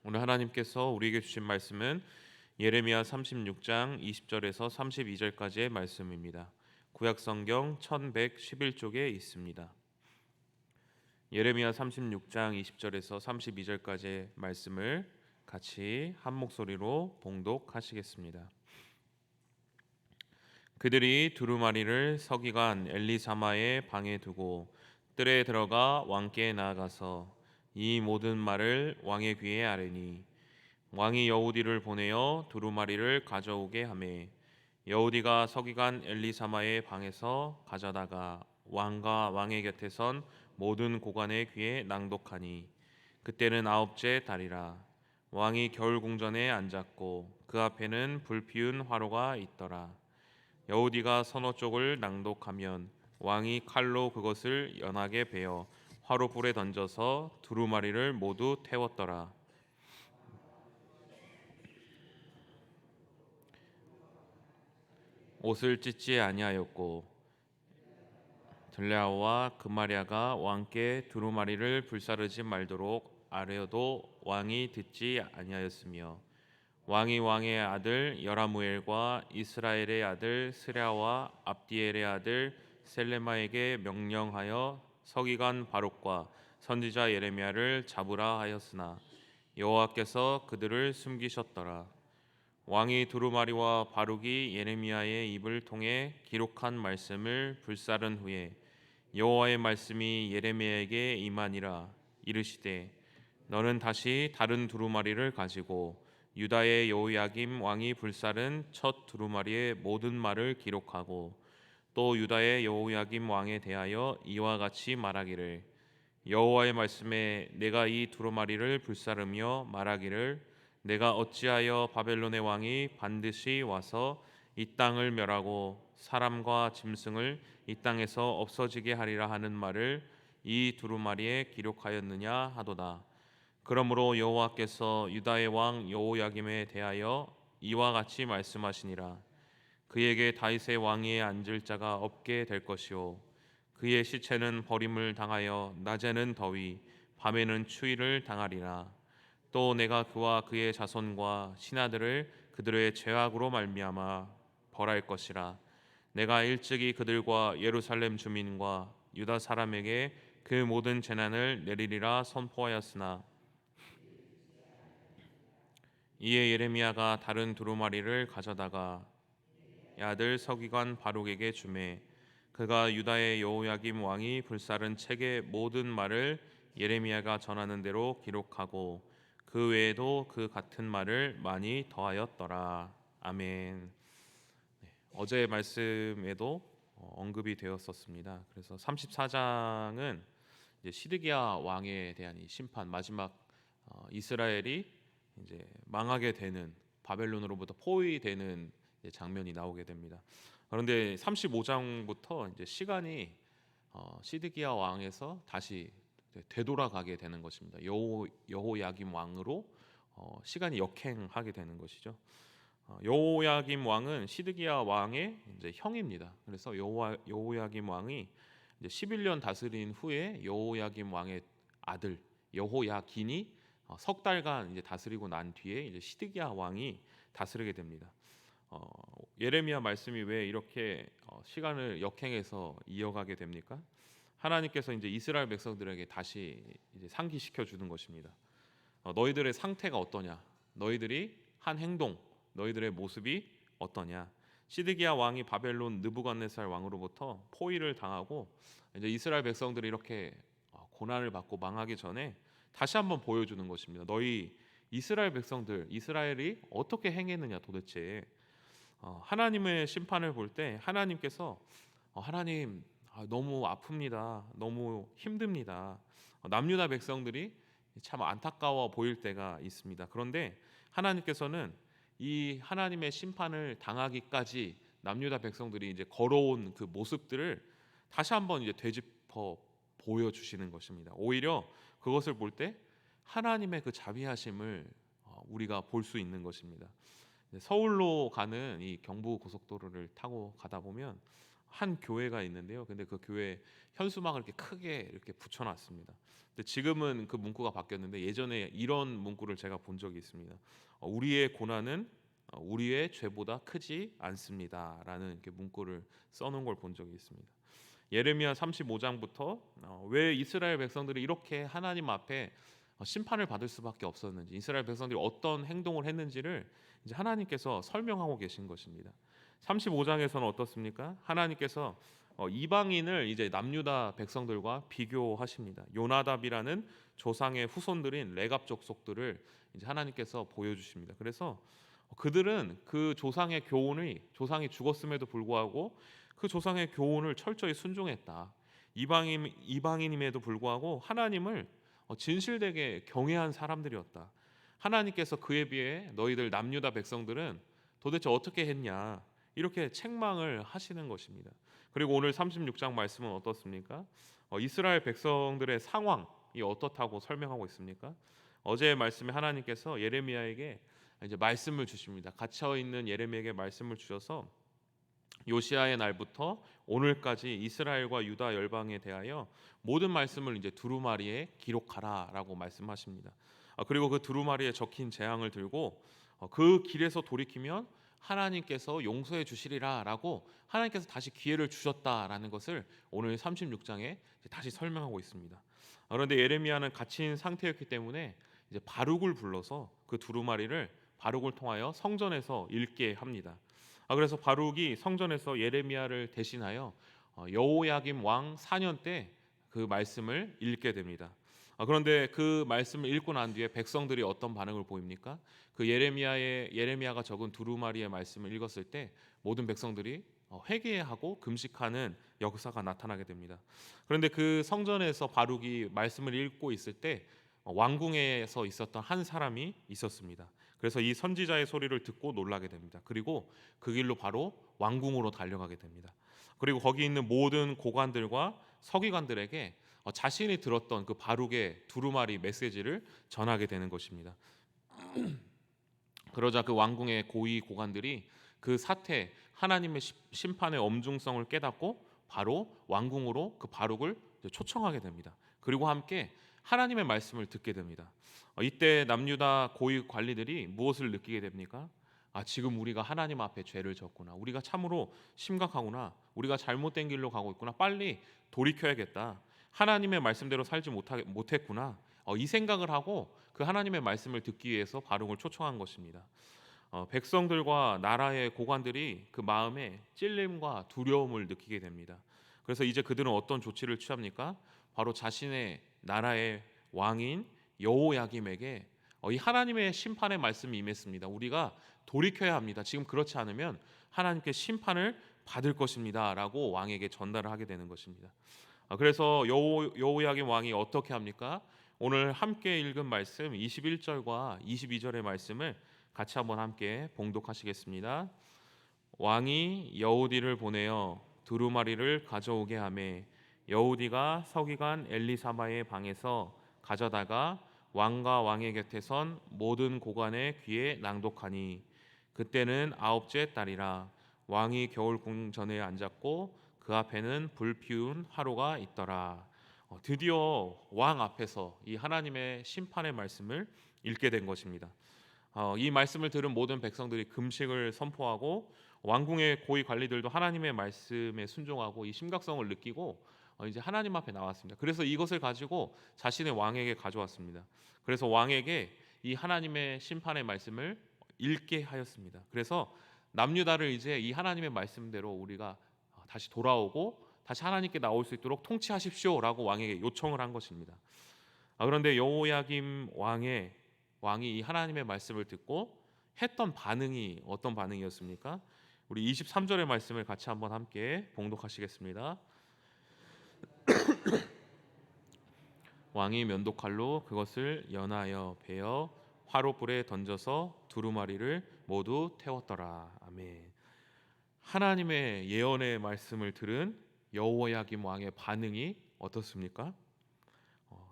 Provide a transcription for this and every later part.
오늘 하나님께서 우리에게 주신 말씀은 예레미야 36장 20절에서 32절까지의 말씀입니다. 구약 성경 1111쪽에 있습니다. 예레미야 36장 20절에서 32절까지의 말씀을 같이 한 목소리로 봉독하시겠습니다. 그들이 두루마리를 서기관 엘리사마의 방에 두고 뜰에 들어가 왕께 나아가서 이 모든 말을 왕의 귀에 아뢰니, 왕이 여우디를 보내어 두루마리를 가져오게 하매 여우디가 서기관 엘리사마의 방에서 가져다가 왕과 왕의 곁에 선 모든 고관의 귀에 낭독하니, 그때는 아홉째 달이라. 왕이 겨울 궁전에 앉았고 그 앞에는 불 피운 화로가 있더라. 여우디가 서너 쪽을 낭독하면 왕이 칼로 그것을 연하게 베어 화로불에 던져서 두루마리를 모두 태웠더라. 옷을 찢지 아니하였고 들레아와 그마리아가 왕께 두루마리를 불사르지 말도록 아뢰어도 왕이 듣지 아니하였으며, 왕이 왕의 아들 여라무엘과 이스라엘의 아들 스랴와 압디엘의 아들 셀레마에게 명령하여 서기관 바룩과 선지자 예레미야를 잡으라 하였으나 여호와께서 그들을 숨기셨더라. 왕이 두루마리와 바룩이 예레미야의 입을 통해 기록한 말씀을 불사른 후에 여호와의 말씀이 예레미야에게 임하니라. 이르시되, 너는 다시 다른 두루마리를 가지고 유다의 여호야김 왕이 불사른 첫 두루마리의 모든 말을 기록하고 또 유다의 여호야김 왕에 대하여 이와 같이 말하기를, 여호와의 말씀에 내가 이 두루마리를 불사르며 말하기를, 내가 어찌하여 바벨론의 왕이 반드시 와서 이 땅을 멸하고 사람과 짐승을 이 땅에서 없어지게 하리라 하는 말을 이 두루마리에 기록하였느냐 하도다. 그러므로 여호와께서 유다의 왕 여호야김에 대하여 이와 같이 말씀하시니라. 그에게 다윗의 왕위에 앉을 자가 없게 될 것이요, 그의 시체는 버림을 당하여 낮에는 더위 밤에는 추위를 당하리라. 또 내가 그와 그의 자손과 신하들을 그들의 죄악으로 말미암아 벌할 것이라. 내가 일찍이 그들과 예루살렘 주민과 유다 사람에게 그 모든 재난을 내리리라 선포하였으나, 이에 예레미야가 다른 두루마리를 가져다가 아들 서기관 바룩에게 주매 그가 유다의 여호야김 왕이 불사른 책의 모든 말을 예레미야가 전하는 대로 기록하고 그 외에도 그 같은 말을 많이 더하였더라. 아멘. 어제의 말씀에도 언급이 되었었습니다. 그래서 34장은 이제 시드기야 왕에 대한 이 심판, 마지막 이스라엘이 이제 망하게 되는, 바벨론으로부터 포위되는 장면이 나오게 됩니다. 그런데 35장부터 이제 시간이 시드기야 왕에서 다시 되돌아가게 되는 것입니다. 여호야김 왕으로 시간이 역행하게 되는 것이죠. 여호야김 왕은 시드기야 왕의 이제 형입니다. 그래서 여호야김 왕이 이제 11년 다스린 후에 여호야김 왕의 아들 여호야긴이 석 달간 이제 다스리고 난 뒤에 이제 시드기야 왕이 다스리게 됩니다. 예레미야 말씀이 왜 이렇게 시간을 역행해서 이어가게 됩니까? 하나님께서 이제 이스라엘 백성들에게 다시 이제 상기시켜 주는 것입니다. 너희들의 상태가 어떠냐? 너희들이 한 행동, 너희들의 모습이 어떠냐? 시드기야 왕이 바벨론 느부갓네살 왕으로부터 포위를 당하고 이제 이스라엘 백성들이 이렇게 고난을 받고 망하기 전에 다시 한번 보여주는 것입니다. 너희 이스라엘 백성들, 이스라엘이 어떻게 행했느냐 도대체. 하나님의 심판을 볼 때 하나님께서 하나님 너무 아픕니다. 너무 힘듭니다. 남유다 백성들이 참 안타까워 보일 때가 있습니다. 그런데 하나님께서는 이 하나님의 심판을 당하기까지 남유다 백성들이 이제 걸어온 그 모습들을 다시 한번 이제 되짚어 보여주시는 것입니다. 오히려 그것을 볼 때 하나님의 그 자비하심을 우리가 볼 수 있는 것입니다. 서울로 가는 이 경부 고속도로를 타고 가다 보면 한 교회가 있는데요. 근데 그 교회 현수막을 이렇게 크게 이렇게 붙여놨습니다. 근데 지금은 그 문구가 바뀌었는데 예전에 이런 문구를 제가 본 적이 있습니다. 우리의 고난은 우리의 죄보다 크지 않습니다라는 이렇게 문구를 써놓은 걸 본 적이 있습니다. 예레미야 35장부터 왜 이스라엘 백성들이 이렇게 하나님 앞에 심판을 받을 수밖에 없었는지, 이스라엘 백성들이 어떤 행동을 했는지를 이제 하나님께서 설명하고 계신 것입니다. 35장에서는 어떻습니까? 하나님께서 이방인을 이제 남유다 백성들과 비교하십니다. 요나답이라는 조상의 후손들인 레갑 족속들을 이제 하나님께서 보여주십니다. 그래서 그들은 그 조상의 교훈이, 조상이 죽었음에도 불구하고 그 조상의 교훈을 철저히 순종했다. 이방인임에도 불구하고 하나님을 진실되게 경외한 사람들이었다. 하나님께서 그에 비해 너희들 남유다 백성들은 도대체 어떻게 했냐, 이렇게 책망을 하시는 것입니다. 그리고 오늘 36장 말씀은 어떻습니까? 이스라엘 백성들의 상황이 어떻다고 설명하고 있습니까? 어제의 말씀에 하나님께서 예레미야에게 이제 말씀을 주십니다. 갇혀 있는 예레미야에게 말씀을 주셔서 요시아의 날부터 오늘까지 이스라엘과 유다 열방에 대하여 모든 말씀을 이제 두루마리에 기록하라라고 말씀하십니다. 그리고 그 두루마리에 적힌 재앙을 들고 그 길에서 돌이키면 하나님께서 용서해 주시리라라고 하나님께서 다시 기회를 주셨다라는 것을 오늘 36장에 다시 설명하고 있습니다. 그런데 예레미야는 갇힌 상태였기 때문에 이제 바룩을 불러서 그 두루마리를 바룩을 통하여 성전에서 읽게 합니다. 그래서 바룩이 성전에서 예레미야를 대신하여 여호야김 왕 4년 때 그 말씀을 읽게 됩니다. 그런데 그 말씀을 읽고 난 뒤에 백성들이 어떤 반응을 보입니까? 그 예레미야가 적은 두루마리의 말씀을 읽었을 때 모든 백성들이 회개하고 금식하는 역사가 나타나게 됩니다. 그런데 그 성전에서 바룩이 말씀을 읽고 있을 때 왕궁에서 있었던 한 사람이 있었습니다. 그래서 이 선지자의 소리를 듣고 놀라게 됩니다. 그리고 그 길로 바로 왕궁으로 달려가게 됩니다. 그리고 거기 있는 모든 고관들과 서기관들에게 자신이 들었던 그 바룩의 두루마리 메시지를 전하게 되는 것입니다. 그러자 그 왕궁의 고위 고관들이 그 사태, 하나님의 심판의 엄중성을 깨닫고 바로 왕궁으로 그 바룩을 초청하게 됩니다. 그리고 함께 하나님의 말씀을 듣게 됩니다. 이때 남유다 고위 관리들이 무엇을 느끼게 됩니까? 지금 우리가 하나님 앞에 죄를 졌구나. 우리가 참으로 심각하구나. 우리가 잘못된 길로 가고 있구나. 빨리 돌이켜야겠다. 하나님의 말씀대로 살지 못했구나. 이 생각을 하고 그 하나님의 말씀을 듣기 위해서 바룩을 초청한 것입니다. 백성들과 나라의 고관들이 그 마음에 찔림과 두려움을 느끼게 됩니다. 그래서 이제 그들은 어떤 조치를 취합니까? 바로 자신의 나라의 왕인 여호야김에게 이 하나님의 심판의 말씀이 임했습니다. 우리가 돌이켜야 합니다. 지금 그렇지 않으면 하나님께 심판을 받을 것입니다라고 왕에게 전달을 하게 되는 것입니다. 그래서 여호야김 왕이 어떻게 합니까? 오늘 함께 읽은 말씀 21절과 22절의 말씀을 같이 한번 함께 봉독하시겠습니다. 왕이 여우디를 보내어 두루마리를 가져오게 하매 여우디가 서기관 엘리사마의 방에서 가져다가 왕과 왕의 곁에 선 모든 고관의 귀에 낭독하니 그때는 아홉째 달이라. 왕이 겨울궁 전에 앉았고 그 앞에는 불 피운 화로가 있더라. 드디어 왕 앞에서 이 하나님의 심판의 말씀을 읽게 된 것입니다. 이 말씀을 들은 모든 백성들이 금식을 선포하고 왕궁의 고위 관리들도 하나님의 말씀에 순종하고 이 심각성을 느끼고 이제 하나님 앞에 나왔습니다. 그래서 이것을 가지고 자신의 왕에게 가져왔습니다. 그래서 왕에게 이 하나님의 심판의 말씀을 읽게 하였습니다. 그래서 남유다를 이제 이 하나님의 말씀대로 우리가 다시 돌아오고 다시 하나님께 나올 수 있도록 통치하십시오라고 왕에게 요청을 한 것입니다. 그런데 여호야김 왕이 이 하나님의 말씀을 듣고 했던 반응이 어떤 반응이었습니까? 우리 23절의 말씀을 같이 한번 함께 봉독하시겠습니다. 왕이 면도칼로 그것을 연하여 베어 화롯불에 던져서 두루마리를 모두 태웠더라. 아멘. 하나님의 예언의 말씀을 들은 여호야김 왕의 반응이 어떻습니까?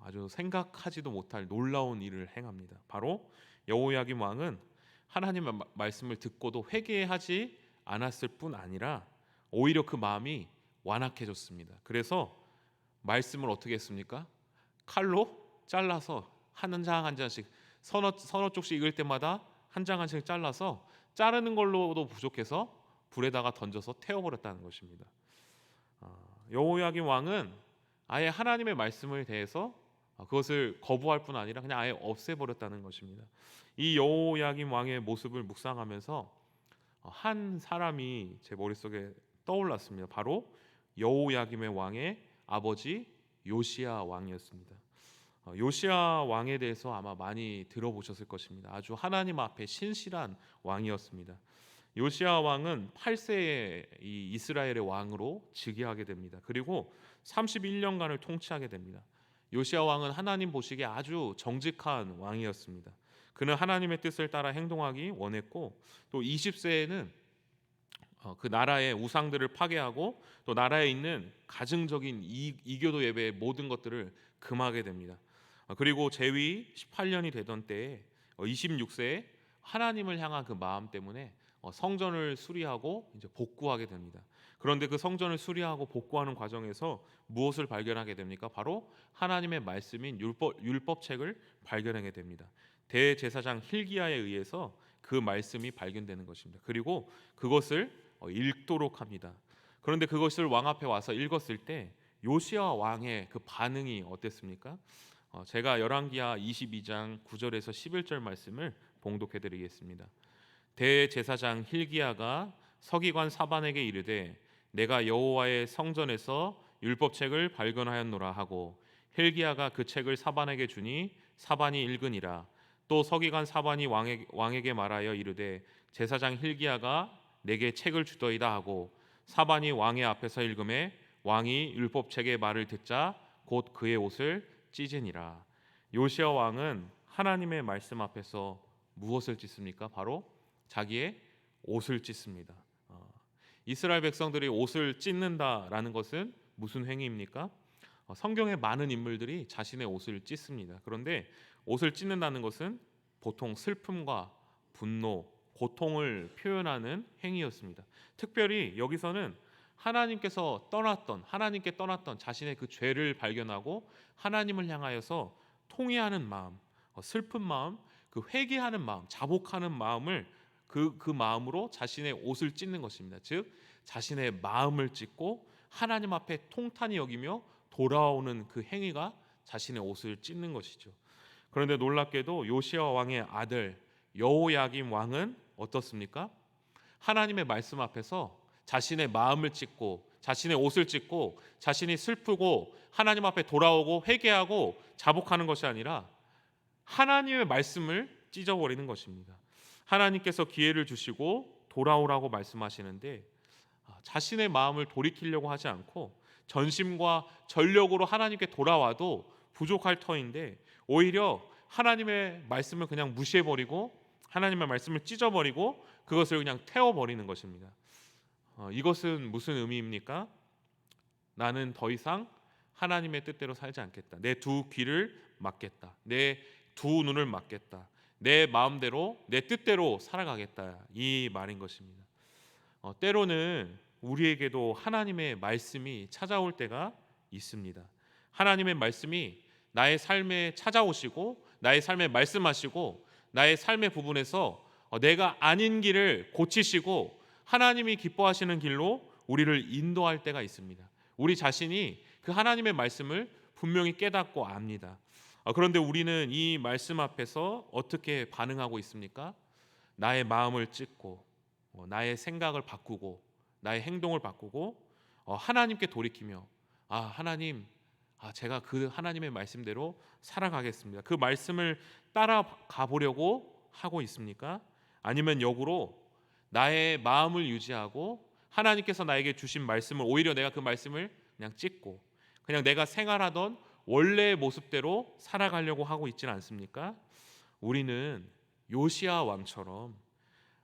아주 생각하지도 못할 놀라운 일을 행합니다. 바로 여호야김 왕은 하나님의 말씀을 듣고도 회개하지 않았을 뿐 아니라 오히려 그 마음이 완악해졌습니다. 그래서 말씀을 어떻게 했습니까? 칼로 잘라서 한 장 한 장씩 서너 쪽씩 읽을 때마다 한 장 한 장씩 잘라서 자르는 걸로도 부족해서 불에다가 던져서 태워버렸다는 것입니다. 여호야김 왕은 아예 하나님의 말씀을 대해서 그것을 거부할 뿐 아니라 그냥 아예 없애버렸다는 것입니다. 이 여호야김 왕의 모습을 묵상하면서 한 사람이 제 머릿속에 떠올랐습니다. 바로 여호야김의 왕의 아버지 요시야 왕이었습니다. 요시야 왕에 대해서 아마 많이 들어보셨을 것입니다. 아주 하나님 앞에 신실한 왕이었습니다. 요시야 왕은 8세에 이 이스라엘의 왕으로 즉위하게 됩니다. 그리고 31년간을 통치하게 됩니다. 요시야 왕은 하나님 보시기에 아주 정직한 왕이었습니다. 그는 하나님의 뜻을 따라 행동하기 원했고, 또 20세에는 그 나라의 우상들을 파괴하고 또 나라에 있는 가증적인 이교도 예배의 모든 것들을 금하게 됩니다. 그리고 재위 18년이 되던 때에 26세에 하나님을 향한 그 마음 때문에 성전을 수리하고 이제 복구하게 됩니다. 그런데 그 성전을 수리하고 복구하는 과정에서 무엇을 발견하게 됩니까? 바로 하나님의 말씀인 율법책을 발견하게 됩니다. 대제사장 힐기야에 의해서 그 말씀이 발견되는 것입니다. 그리고 그것을 읽도록 합니다. 그런데 그것을 왕 앞에 와서 읽었을 때 요시야 왕의 그 반응이 어땠습니까? 제가 열왕기하 22장 9절에서 11절 말씀을 봉독해 드리겠습니다. 대제사장 힐기야가 서기관 사반에게 이르되 내가 여호와의 성전에서 율법책을 발견하였노라 하고, 힐기야가 그 책을 사반에게 주니 사반이 읽으니라. 또 서기관 사반이 왕에게 말하여 이르되 제사장 힐기야가 내게 책을 주더이다 하고, 사반이 왕의 앞에서 읽음에 왕이 율법책의 말을 듣자 곧 그의 옷을 찢으니라. 요시야 왕은 하나님의 말씀 앞에서 무엇을 찢습니까? 바로 자기의 옷을 찢습니다. 이스라엘 백성들이 옷을 찢는다라는 것은 무슨 행위입니까? 성경의 많은 인물들이 자신의 옷을 찢습니다. 그런데 옷을 찢는다는 것은 보통 슬픔과 분노, 고통을 표현하는 행위였습니다. 특별히 여기서는 하나님께 떠났던 자신의 그 죄를 발견하고 하나님을 향하여서 통회하는 마음, 슬픈 마음, 그 회개하는 마음, 자복하는 마음을 그 마음으로 자신의 옷을 찢는 것입니다. 즉 자신의 마음을 찢고 하나님 앞에 통탄히 여기며 돌아오는 그 행위가 자신의 옷을 찢는 것이죠. 그런데 놀랍게도 요시야 왕의 아들 여호야김 왕은 어떻습니까? 하나님의 말씀 앞에서 자신의 마음을 찢고 자신의 옷을 찢고 자신이 슬프고 하나님 앞에 돌아오고 회개하고 자복하는 것이 아니라 하나님의 말씀을 찢어버리는 것입니다. 하나님께서 기회를 주시고 돌아오라고 말씀하시는데 자신의 마음을 돌이키려고 하지 않고 전심과 전력으로 하나님께 돌아와도 부족할 터인데 오히려 하나님의 말씀을 그냥 무시해버리고 하나님의 말씀을 찢어버리고 그것을 그냥 태워버리는 것입니다. 이것은 무슨 의미입니까? 나는 더 이상 하나님의 뜻대로 살지 않겠다. 내 두 귀를 막겠다. 내 두 눈을 막겠다. 내 마음대로 내 뜻대로 살아가겠다. 이 말인 것입니다. 때로는 우리에게도 하나님의 말씀이 찾아올 때가 있습니다. 하나님의 말씀이 나의 삶에 찾아오시고 나의 삶에 말씀하시고 나의 삶의 부분에서 내가 아닌 길을 고치시고 하나님이 기뻐하시는 길로 우리를 인도할 때가 있습니다. 우리 자신이 그 하나님의 말씀을 분명히 깨닫고 압니다. 그런데 우리는 이 말씀 앞에서 어떻게 반응하고 있습니까? 나의 마음을 찢고 나의 생각을 바꾸고 나의 행동을 바꾸고 하나님께 돌이키며 하나님, 제가 그 하나님의 말씀대로 살아가겠습니다. 그 말씀을 따라가 보려고 하고 있습니까? 아니면 역으로 나의 마음을 유지하고 하나님께서 나에게 주신 말씀을 오히려 내가 그 말씀을 그냥 찢고 그냥 내가 생활하던 원래의 모습대로 살아가려고 하고 있지는 않습니까? 우리는 요시야 왕처럼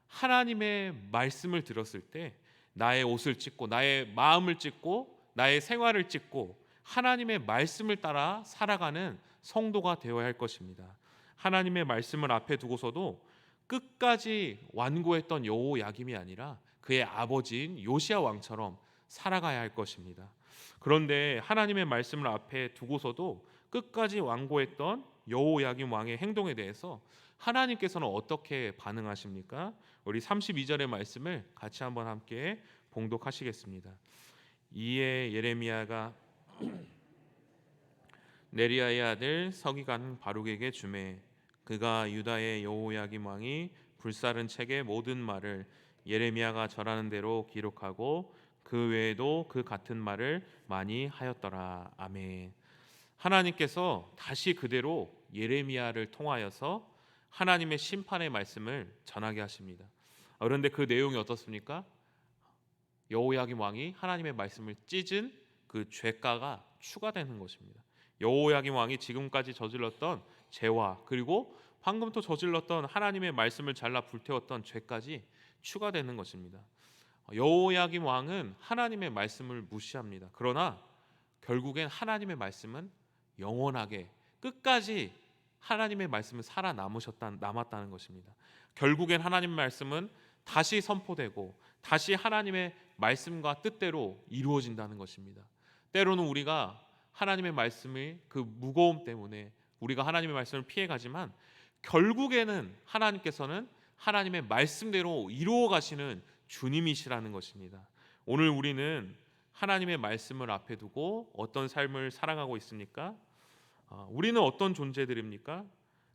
하나님의 말씀을 들었을 때 나의 옷을 찢고 나의 마음을 찢고 나의 생활을 찢고 하나님의 말씀을 따라 살아가는 성도가 되어야 할 것입니다. 하나님의 말씀을 앞에 두고서도 끝까지 완고했던 여호야김이 아니라 그의 아버지인 요시야 왕처럼 살아가야 할 것입니다. 그런데 하나님의 말씀을 앞에 두고서도 끝까지 완고했던 여호야김 왕의 행동에 대해서 하나님께서는 어떻게 반응하십니까? 우리 32절의 말씀을 같이 한번 함께 봉독하시겠습니다. 이에 예레미야가 네리야의 아들 서기관 바룩에게 주매 그가 유다의 여호야김 왕이 불사른 책의 모든 말을 예레미야가 절하는 대로 기록하고 그 외에도 그 같은 말을 많이 하였더라. 아멘. 하나님께서 다시 그대로 예레미야를 통하여서 하나님의 심판의 말씀을 전하게 하십니다. 그런데 그 내용이 어떻습니까? 여호야김 왕이 하나님의 말씀을 찢은 그 죄가가 추가되는 것입니다. 여호야김 왕이 지금까지 저질렀던 죄와 그리고 방금 또 저질렀던 하나님의 말씀을 잘라 불태웠던 죄까지 추가되는 것입니다. 여호야김 왕은 하나님의 말씀을 무시합니다. 그러나 결국엔 하나님의 말씀은 영원하게 끝까지 하나님의 말씀은 남았다는 것입니다. 결국엔 하나님의 말씀은 다시 선포되고 다시 하나님의 말씀과 뜻대로 이루어진다는 것입니다. 때로는 우리가 하나님의 말씀의 그 무거움 때문에 우리가 하나님의 말씀을 피해가지만 결국에는 하나님께서는 하나님의 말씀대로 이루어 가시는 주님이시라는 것입니다. 오늘 우리는 하나님의 말씀을 앞에 두고 어떤 삶을 살아가고 있습니까? 우리는 어떤 존재들입니까?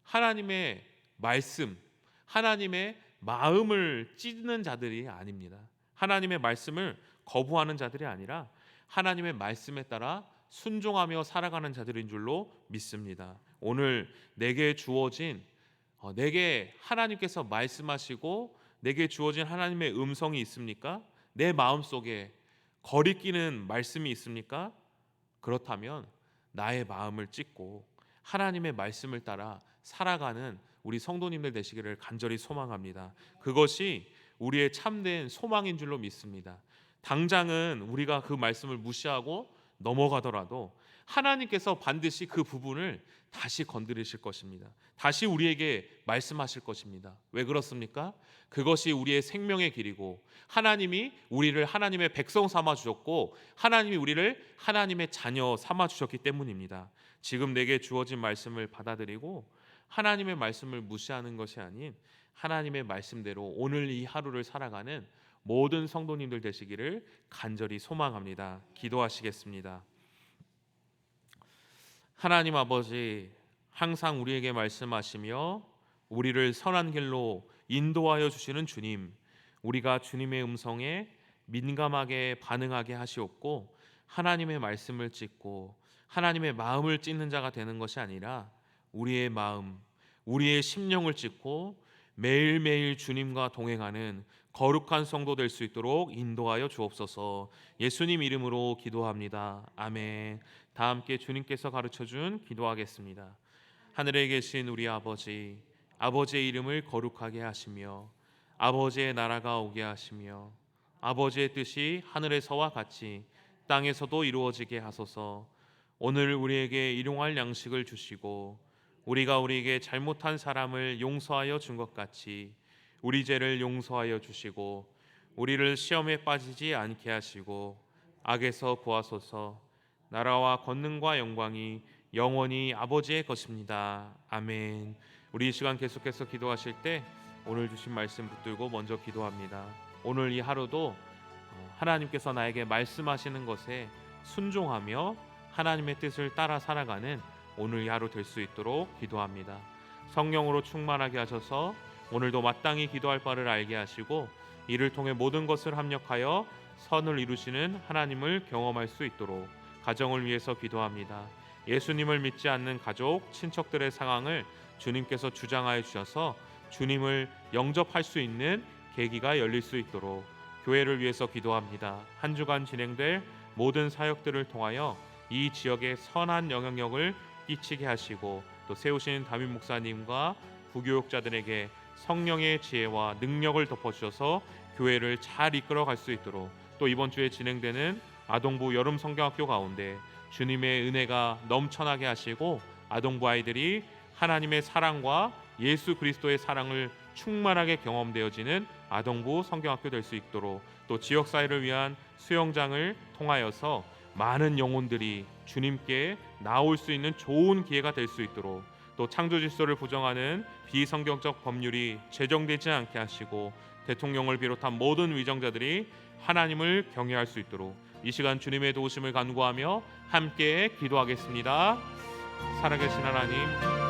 하나님의 말씀, 하나님의 마음을 찢는 자들이 아닙니다. 하나님의 말씀을 거부하는 자들이 아니라 하나님의 말씀에 따라 순종하며 살아가는 자들인 줄로 믿습니다. 오늘 내게 주어진 내게 하나님께서 말씀하시고 내게 주어진 하나님의 음성이 있습니까? 내 마음속에 거리끼는 말씀이 있습니까? 그렇다면 나의 마음을 찢고 하나님의 말씀을 따라 살아가는 우리 성도님들 되시기를 간절히 소망합니다. 그것이 우리의 참된 소망인 줄로 믿습니다. 당장은 우리가 그 말씀을 무시하고 넘어가더라도 하나님께서 반드시 그 부분을 다시 건드리실 것입니다. 다시 우리에게 말씀하실 것입니다. 왜 그렇습니까? 그것이 우리의 생명의 길이고 하나님이 우리를 하나님의 백성 삼아 주셨고 하나님이 우리를 하나님의 자녀 삼아 주셨기 때문입니다. 지금 내게 주어진 말씀을 받아들이고 하나님의 말씀을 무시하는 것이 아닌 하나님의 말씀대로 오늘 이 하루를 살아가는 모든 성도님들 되시기를 간절히 소망합니다. 기도하시겠습니다. 하나님 아버지, 항상 우리에게 말씀하시며 우리를 선한 길로 인도하여 주시는 주님, 우리가 주님의 음성에 민감하게 반응하게 하시옵고 하나님의 말씀을 찢고 하나님의 마음을 찢는 자가 되는 것이 아니라 우리의 마음, 우리의 심령을 찢고 매일매일 주님과 동행하는 거룩한 성도 될 수 있도록 인도하여 주옵소서. 예수님 이름으로 기도합니다. 아멘. 다 함께 주님께서 가르쳐준 기도하겠습니다. 하늘에 계신 우리 아버지, 아버지의 이름을 거룩하게 하시며 아버지의 나라가 오게 하시며 아버지의 뜻이 하늘에서와 같이 땅에서도 이루어지게 하소서. 오늘 우리에게 일용할 양식을 주시고 우리가 우리에게 잘못한 사람을 용서하여 준 것 같이 우리 죄를 용서하여 주시고 우리를 시험에 빠지지 않게 하시고 악에서 구하소서. 나라와 권능과 영광이 영원히 아버지의 것입니다. 아멘. 우리 이 시간 계속해서 기도하실 때 오늘 주신 말씀 붙들고 먼저 기도합니다. 오늘 이 하루도 하나님께서 나에게 말씀하시는 것에 순종하며 하나님의 뜻을 따라 살아가는 오늘 이 하루 될 수 있도록 기도합니다. 성령으로 충만하게 하셔서 오늘도 마땅히 기도할 바를 알게 하시고 이를 통해 모든 것을 합력하여 선을 이루시는 하나님을 경험할 수 있도록 가정을 위해서 기도합니다. 예수님을 믿지 않는 가족, 친척들의 상황을 주님께서 주장하여 주셔서 주님을 영접할 수 있는 계기가 열릴 수 있도록 교회를 위해서 기도합니다. 한 주간 진행될 모든 사역들을 통하여 이 지역에 선한 영향력을 끼치게 하시고 또 세우신 담임 목사님과 부교육자들에게 성령의 지혜와 능력을 덮어주셔서 교회를 잘 이끌어갈 수 있도록 또 이번 주에 진행되는 아동부 여름 성경학교 가운데 주님의 은혜가 넘쳐나게 하시고 아동부 아이들이 하나님의 사랑과 예수 그리스도의 사랑을 충만하게 경험되어지는 아동부 성경학교 될 수 있도록, 또 지역사회를 위한 수영장을 통하여서 많은 영혼들이 주님께 나올 수 있는 좋은 기회가 될 수 있도록, 또 창조 질서를 부정하는 비성경적 법률이 제정되지 않게 하시고 대통령을 비롯한 모든 위정자들이 하나님을 경외할 수 있도록 이 시간 주님의 도우심을 간구하며 함께 기도하겠습니다. 살아계신 하나님,